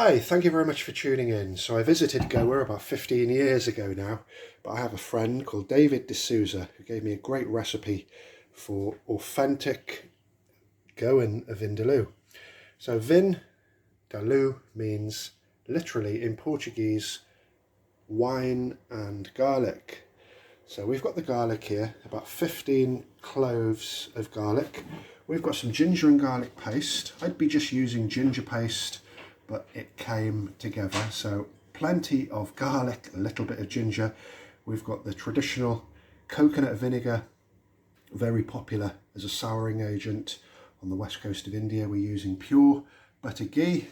Hi, thank you very much for tuning in. So I visited Goa about 15 years ago now, but I have a friend called David D'Souza who gave me a great recipe for authentic Goan Vindaloo. So Vindaloo means literally in Portuguese wine and garlic. So we've got the garlic here, about 15 cloves of garlic. We've got some ginger and garlic paste. I'd be just using ginger paste, but it came together. So plenty of garlic, a little bit of ginger. We've got the traditional coconut vinegar, very popular as a souring agent on the west coast of India. We're using pure butter ghee,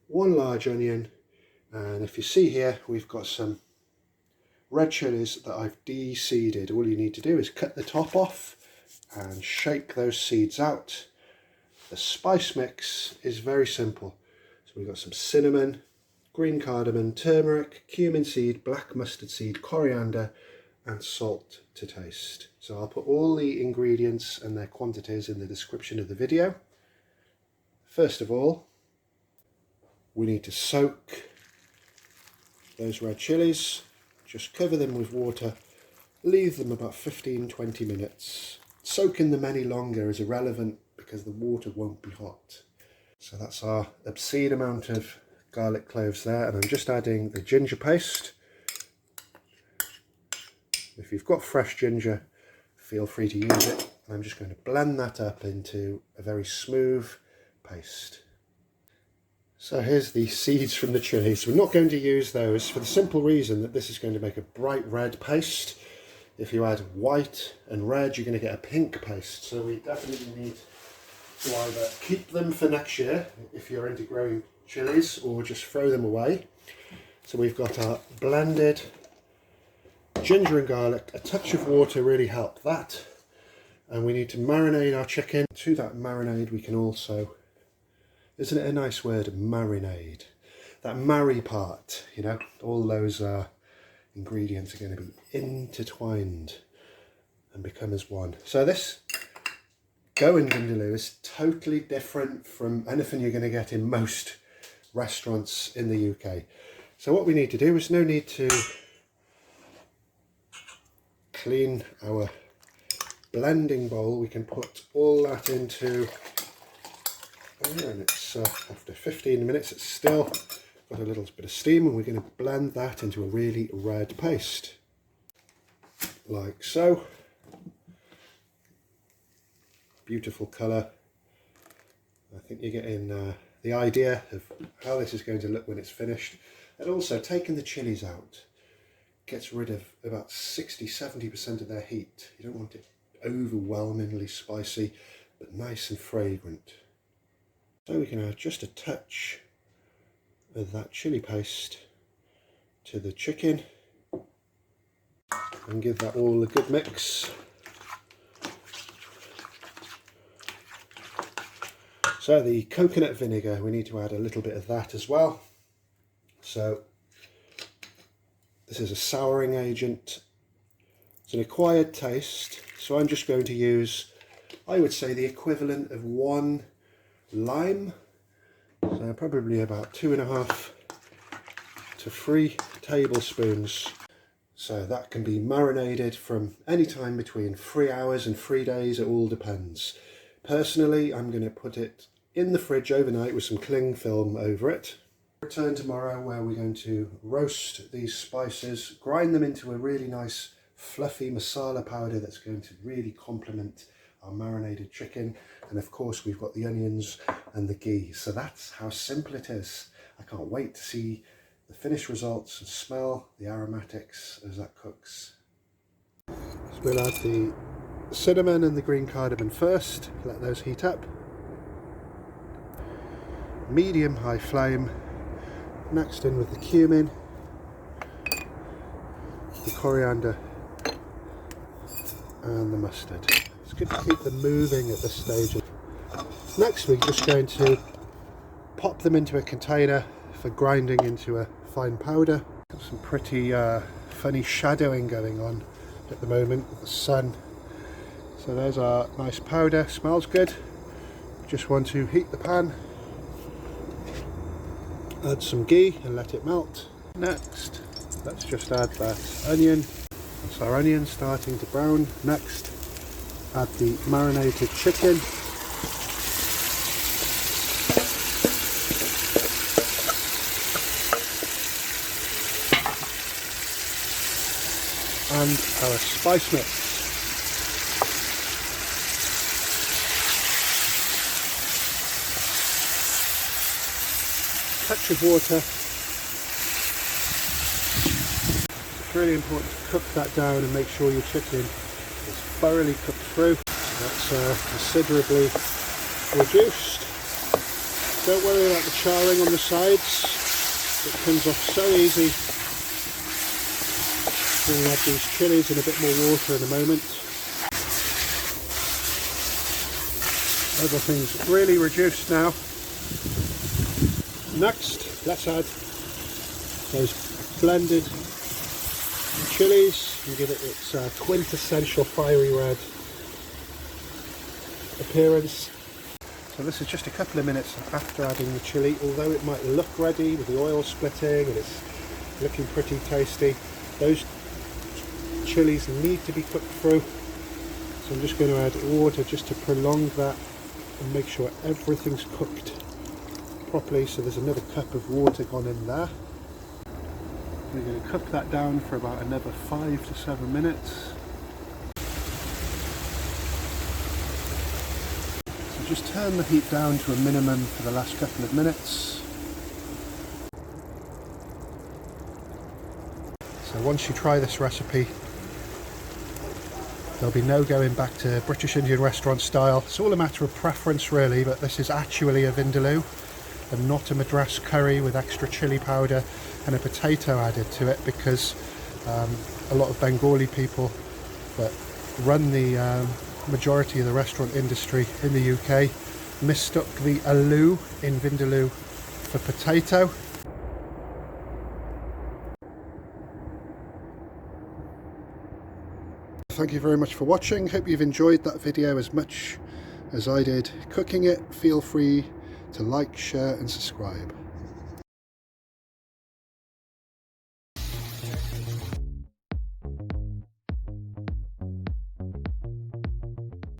one large onion, and if you see here, we've got some red chilies that I've deseeded. All you need to do is cut the top off and shake those seeds out. The spice mix is very simple. So we've got some cinnamon, green cardamon, turmeric, cumin seed, black mustard seed, coriander and salt to taste. So I'll put all the ingredients and their quantities in the description of the video. First of all, we need to soak those red chilies. Just cover them with water, leave them about 15-20 minutes. Soaking them any longer is irrelevant because the water won't be hot. So that's our obscene amount of garlic cloves there, and I'm just adding the ginger paste. If you've got fresh ginger, feel free to use it. I'm just going to blend that up into a very smooth paste. So here's the seeds from the chilies. We're not going to use those for the simple reason that this is going to make a bright red paste. If you add white and red, you're going to get a pink paste. So we definitely need to either keep them for next year if you're into growing chilies, or just throw them away. So we've got our blended ginger and garlic. A touch of water really helped that. And we need to marinate our chicken. To that marinade we can also, isn't it a nice word, marinade? That marry part, you know, all those ingredients are going to be intertwined and become as one. So this Goan Vindaloo is totally different from anything you're going to get in most restaurants in the UK. So what we need to do is no need to clean our blending bowl. We can put all that into, and it's after 15 minutes it's still got a little bit of steam, and we're going to blend that into a really red paste like so. Beautiful colour. I think you're getting the idea of how this is going to look when it's finished. And also, taking the chilies out gets rid of about 60-70% of their heat. You don't want it overwhelmingly spicy, but nice and fragrant. So we can add just a touch of that chili paste to the chicken and give that all a good mix. So the coconut vinegar, we need to add a little bit of that as well. So this is a souring agent. It's an acquired taste, so I'm just going to use, I would say, the equivalent of 1 lime. So probably about 2.5 to 3 tablespoons. So that can be marinated from any time between 3 hours and 3 days, it all depends. Personally, I'm going to put it in the fridge overnight with some cling film over it. Return tomorrow where we're going to roast these spices, grind them into a really nice fluffy masala powder that's going to really complement our marinated chicken. And of course we've got the onions and the ghee. So that's how simple it is. I can't wait to see the finished results and smell the aromatics as that cooks. So we'll add the cinnamon and the green cardamom first, let those heat up. Medium high flame. Next in with the cumin, the coriander and the mustard. It's good to keep them moving at this stage. Next we're just going to pop them into a container for grinding into a fine powder. Got some pretty funny shadowing going on at the moment with the sun. So there's our nice powder, smells good. Just want to heat the pan Add some ghee and let it melt. Next, let's just add that onion. That's our onion starting to brown. Next, add the marinated chicken. And our spice mix. Touch of water. It's really important to cook that down and make sure your chicken is thoroughly cooked through. So that's considerably reduced. Don't worry about the charring on the sides. It comes off so easy. We're going to add these chilies in a bit more water in a moment. Everything's really reduced now. Next, let's add those blended chilies and give it its quintessential fiery red appearance. So this is just a couple of minutes after adding the chili. Although it might look ready with the oil splitting and it's looking pretty tasty, those chilies need to be cooked through. So I'm just going to add water just to prolong that and make sure everything's cooked properly. So there's another cup of water gone in there. We're going to cook that down for about another 5 to 7 minutes. So just turn the heat down to a minimum for the last couple of minutes. So once you try this recipe, there'll be no going back to British Indian restaurant style. It's all a matter of preference really, but this is actually a Vindaloo and not a Madras curry with extra chili powder and a potato added to it, because a lot of Bengali people that run the majority of the restaurant industry in the UK mistook the aloo in Vindaloo for potato. Thank you very much for watching. Hope you've enjoyed that video as much as I did cooking it. Feel free to like, share and subscribe.